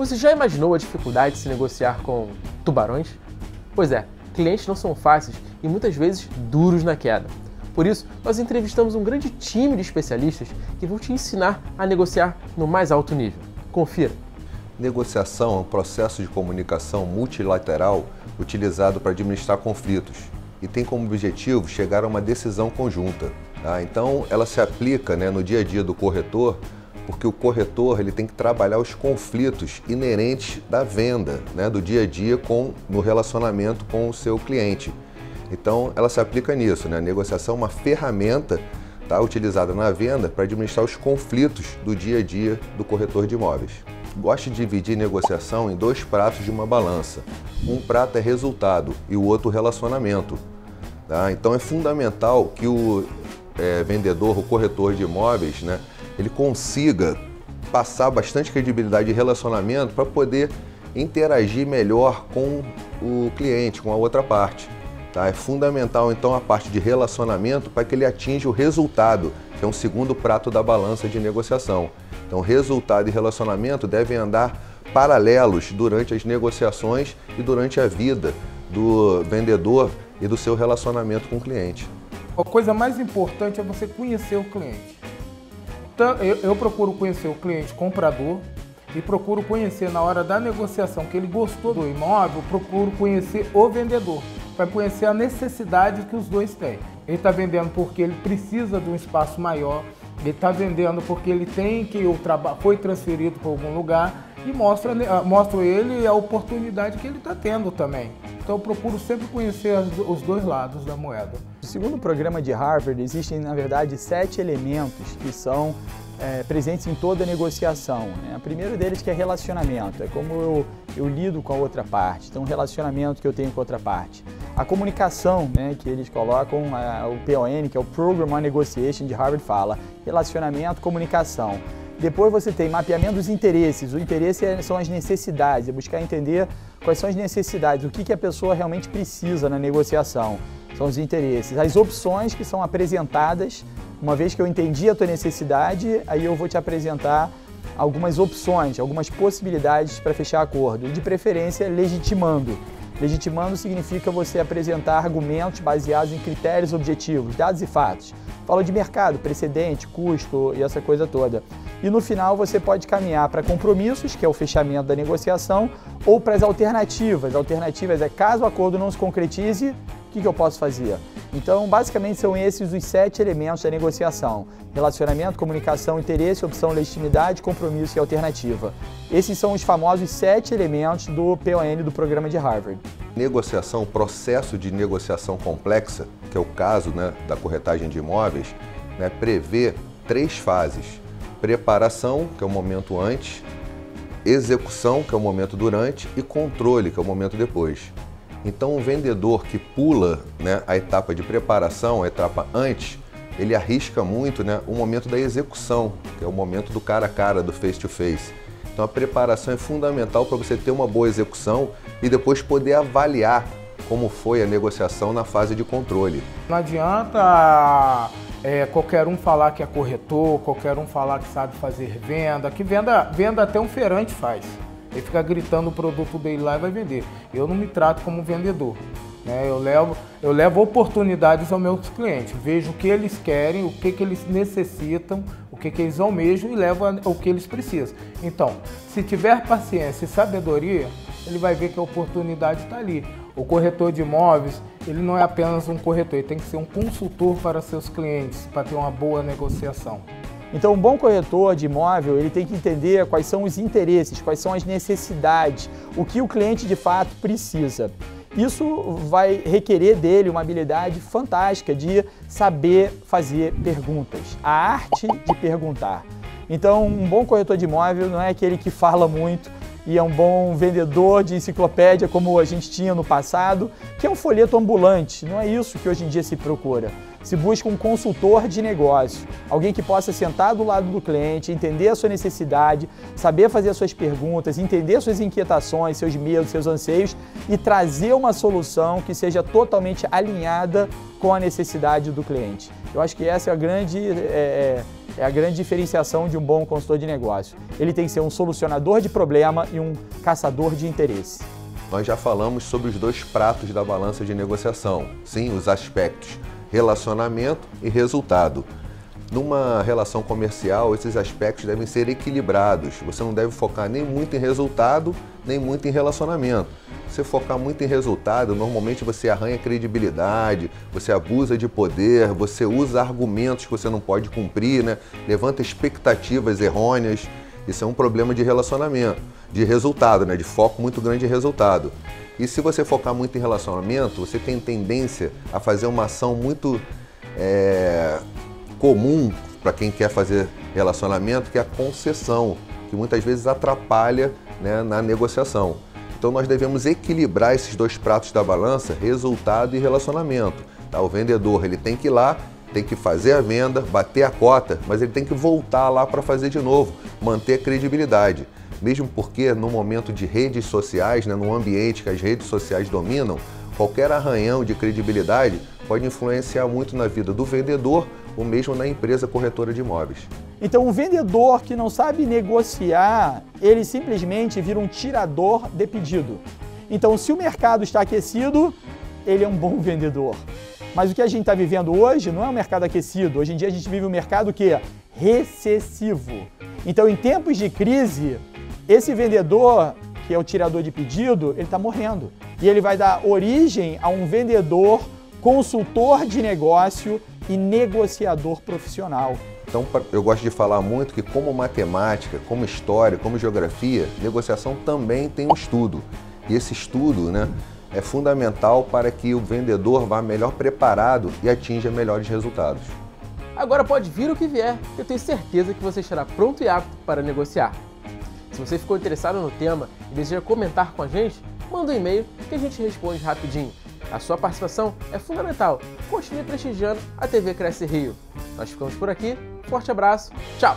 Você já imaginou a dificuldade de se negociar com tubarões? Pois é, clientes não são fáceis e muitas vezes duros na queda. Por isso, nós entrevistamos um grande time de especialistas que vão te ensinar a negociar no mais alto nível. Confira! Negociação é um processo de comunicação multilateral utilizado para administrar conflitos e tem como objetivo chegar a uma decisão conjunta. Tá? Então, ela se aplica, no dia a dia do corretor, porque o corretor ele tem que trabalhar os conflitos inerentes da venda, do dia a dia no relacionamento com o seu cliente. Então, ela se aplica nisso. A negociação é uma ferramenta utilizada na venda para administrar os conflitos do dia a dia do corretor de imóveis. Gosto de dividir negociação em dois pratos de uma balança. Um prato é resultado e o outro relacionamento. Tá? Então, é fundamental que o vendedor, o corretor de imóveis, ele consiga passar bastante credibilidade e relacionamento para poder interagir melhor com o cliente, com a outra parte. Tá? É fundamental, então, a parte de relacionamento para que ele atinja o resultado, que é um segundo prato da balança de negociação. Então, resultado e relacionamento devem andar paralelos durante as negociações e durante a vida do vendedor e do seu relacionamento com o cliente. A coisa mais importante é você conhecer o cliente. Então, eu procuro conhecer o cliente comprador e procuro conhecer na hora da negociação que ele gostou do imóvel, procuro conhecer o vendedor, para conhecer a necessidade que os dois têm. Ele está vendendo porque ele precisa de um espaço maior, ele está vendendo porque ele tem que foi transferido para algum lugar e mostro ele a oportunidade que ele está tendo também. Então eu procuro sempre conhecer os dois lados da moeda. Segundo o programa de Harvard, existem na verdade 7 elementos que são presentes em toda negociação. O primeiro deles que é relacionamento, é como eu lido com a outra parte, então o relacionamento que eu tenho com a outra parte. A comunicação, que eles colocam, o PON, que é o Program on Negotiation de Harvard, fala relacionamento, comunicação. Depois você tem mapeamento dos interesses. O interesse são as necessidades, é buscar entender quais são as necessidades, o que a pessoa realmente precisa na negociação. São os interesses. As opções que são apresentadas, uma vez que eu entendi a tua necessidade, aí eu vou te apresentar algumas opções, algumas possibilidades para fechar acordo. E de preferência, legitimando. Legitimando significa você apresentar argumentos baseados em critérios objetivos, dados e fatos. Fala de mercado, precedente, custo e essa coisa toda. E no final você pode caminhar para compromissos, que é o fechamento da negociação, ou para as alternativas. Alternativas é caso o acordo não se concretize, o que eu posso fazer? Então, basicamente são esses os 7 elementos da negociação. Relacionamento, comunicação, interesse, opção, legitimidade, compromisso e alternativa. Esses são os famosos 7 elementos do PON do programa de Harvard. Negociação, processo de negociação complexa, que é o caso da corretagem de imóveis, prevê 3 fases. Preparação, que é o momento antes, execução, que é o momento durante, e controle, que é o momento depois. Então, o vendedor que pula a etapa de preparação, a etapa antes, ele arrisca muito o momento da execução, que é o momento do cara a cara, do face-to-face. Então, a preparação é fundamental para você ter uma boa execução e depois poder avaliar como foi a negociação na fase de controle. Não adianta qualquer um falar que é corretor, qualquer um falar que sabe fazer venda, que venda até um feirante faz. Ele fica gritando o produto dele lá e vai vender. Eu não me trato como vendedor. Eu levo oportunidades aos meus clientes. Vejo o que eles querem, o que eles necessitam, o que eles almejam e levo o que eles precisam. Então, se tiver paciência e sabedoria, ele vai ver que a oportunidade está ali. O corretor de imóveis, ele não é apenas um corretor, ele tem que ser um consultor para seus clientes, para ter uma boa negociação. Então, um bom corretor de imóvel, ele tem que entender quais são os interesses, quais são as necessidades, o que o cliente de fato precisa. Isso vai requerer dele uma habilidade fantástica de saber fazer perguntas, a arte de perguntar. Então, um bom corretor de imóvel não é aquele que fala muito e é um bom vendedor de enciclopédia como a gente tinha no passado, que é um folheto ambulante. Não é isso que hoje em dia se procura. Se busca um consultor de negócio, alguém que possa sentar do lado do cliente, entender a sua necessidade, saber fazer as suas perguntas, entender suas inquietações, seus medos, seus anseios e trazer uma solução que seja totalmente alinhada com a necessidade do cliente. Eu acho que essa é a grande é a grande diferenciação de um bom consultor de negócio. Ele tem que ser um solucionador de problema e um caçador de interesse. Nós já falamos sobre os dois pratos da balança de negociação, sim, os aspectos relacionamento e resultado. Numa relação comercial, esses aspectos devem ser equilibrados. Você não deve focar nem muito em resultado, nem muito em relacionamento. Se você focar muito em resultado, normalmente você arranha credibilidade, você abusa de poder, você usa argumentos que você não pode cumprir, né? Levanta expectativas errôneas. Isso é um problema de relacionamento, de resultado, né? De foco muito grande em resultado. E se você focar muito em relacionamento, você tem tendência a fazer uma ação muito comum para quem quer fazer relacionamento, que é a concessão, que muitas vezes atrapalha, né, na negociação. Então nós devemos equilibrar esses dois pratos da balança, resultado e relacionamento. Tá? O vendedor ele tem que ir lá, tem que fazer a venda, bater a cota, mas ele tem que voltar lá para fazer de novo, manter a credibilidade. Mesmo porque no momento de redes sociais, né, num ambiente que as redes sociais dominam, qualquer arranhão de credibilidade pode influenciar muito na vida do vendedor ou mesmo na empresa corretora de imóveis. Então, um vendedor que não sabe negociar, ele simplesmente vira um tirador de pedido. Então, se o mercado está aquecido, ele é um bom vendedor. Mas o que a gente está vivendo hoje não é um mercado aquecido. Hoje em dia a gente vive um mercado que é recessivo. Então, em tempos de crise, esse vendedor, que é o tirador de pedido, ele está morrendo. E ele vai dar origem a um vendedor, consultor de negócio e negociador profissional. Então, eu gosto de falar muito que como matemática, como história, como geografia, negociação também tem um estudo. E esse estudo, né, é fundamental para que o vendedor vá melhor preparado e atinja melhores resultados. Agora pode vir o que vier, eu tenho certeza que você estará pronto e apto para negociar. Se você ficou interessado no tema e deseja comentar com a gente, manda um e-mail que a gente responde rapidinho. A sua participação é fundamental. Continue prestigiando a TV Cresce Rio. Nós ficamos por aqui. Forte abraço. Tchau!